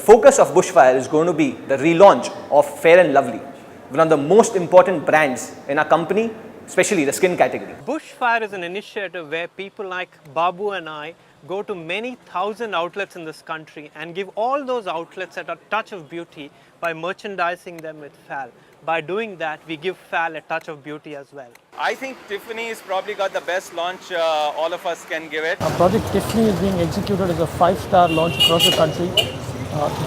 focus of Bushfire is going to be the relaunch of Fair and Lovely, one of the most important brands in our company, especially the skin category. Bushfire is an initiative where people like Babu and I go to many thousand outlets in this country and give all those outlets a touch of beauty by merchandising them with FAL. By doing that, we give FAL a touch of beauty as well. I think Tiffany's probably got the best launch all of us can give it. Project Tiffany is being executed as a 5-star launch across the country.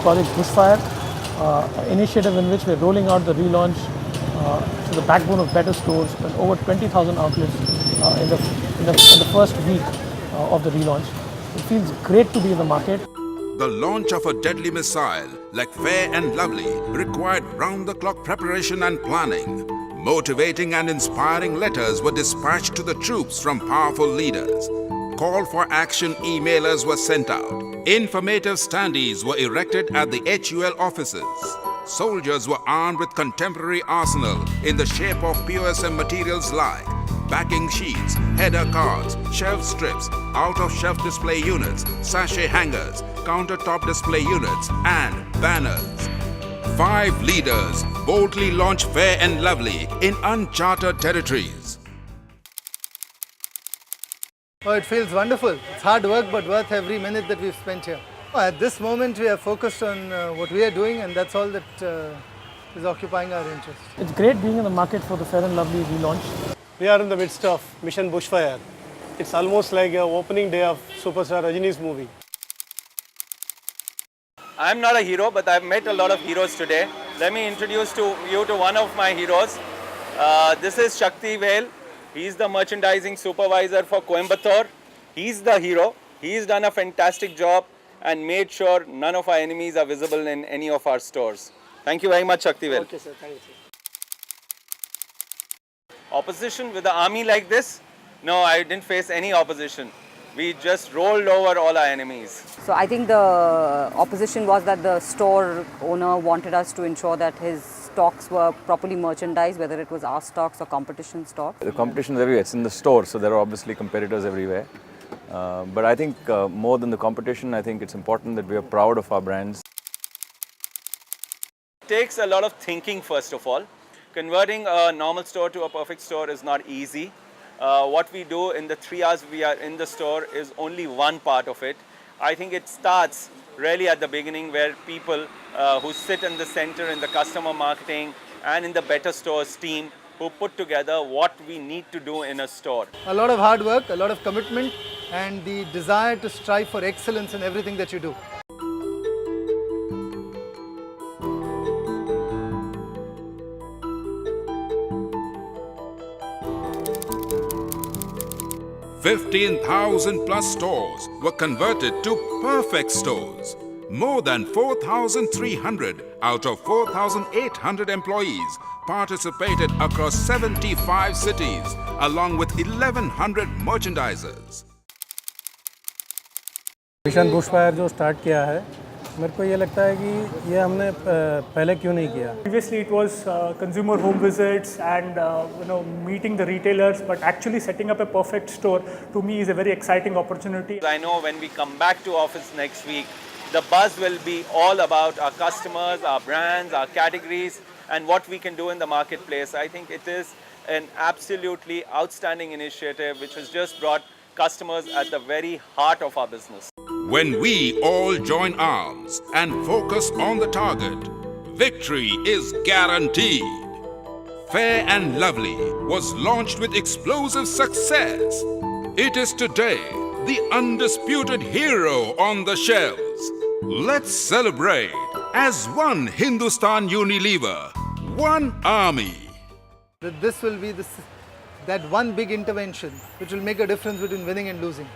Project Bushfire, initiative in which we're rolling out the relaunch to the backbone of better stores and over 20,000 outlets in the first week of the relaunch. It feels great to be in the market. The launch of a deadly missile like Fair and Lovely required round-the-clock preparation and planning. Motivating and inspiring letters were dispatched to the troops from powerful leaders. Call for action emailers were sent out. Informative standees were erected at the HUL offices. Soldiers were armed with contemporary arsenal in the shape of POSM materials like backing sheets, header cards, shelf strips, out-of-shelf display units, sachet hangers, countertop display units and banners. 5 leaders boldly launched Fair and Lovely in uncharted territories. Oh, it feels wonderful. It's hard work but worth every minute that we've spent here. At this moment we are focused on what we are doing, and that's all that is occupying our interest. It's great being in the market for the Fair and Lovely relaunch. We are in the midst of Mission Bushfire. It's almost like an opening day of superstar Rajini's movie. I'm not a hero, but I've met a lot of heroes today. Let me introduce you to one of my heroes. This is Shakti Vel. He's the merchandising supervisor for Coimbatore. He's the hero. He's done a fantastic job and made sure none of our enemies are visible in any of our stores. Thank you very much, Shakti Vel. Okay, sir. Thank you. Opposition with the army like this? No, I didn't face any opposition. We just rolled over all our enemies. So I think the opposition was that the store owner wanted us to ensure that his stocks were properly merchandised, whether it was our stocks or competition stocks. The competition is everywhere. It's in the store, so there are obviously competitors everywhere. But I think more than the competition, I think it's important that we are proud of our brands. It takes a lot of thinking, first of all. Converting a normal store to a perfect store is not easy. What we do in the 3 hours we are in the store is only one part of it. I think it starts really at the beginning, where people who sit in the center in the customer marketing and in the Better Stores team who put together what we need to do in a store. A lot of hard work, a lot of commitment, and the desire to strive for excellence in everything that you do. $15,000+ stores were converted to perfect stores. More than 4,300 out of 4,800 employees participated across 75 cities, along with 1,100 merchandisers. Mission bushfire जो start किया है, मेरे को ये लगता है कि ये हमने पहले क्यों नहीं किया. Previously it was consumer home visits and meeting the retailers, but actually setting up a perfect store to me is a very exciting opportunity. I know when we come back to office next week, the buzz will be all about our customers, our brands, our categories, and what we can do in the marketplace. I think it is an absolutely outstanding initiative which has just brought customers at the very heart of our business. When we all join arms and focus on the target, victory is guaranteed. Fair and Lovely was launched with explosive success. It is today the undisputed hero on the shelves. Let's celebrate as one Hindustan Unilever, one army. This will be that one big intervention which will make a difference between winning and losing.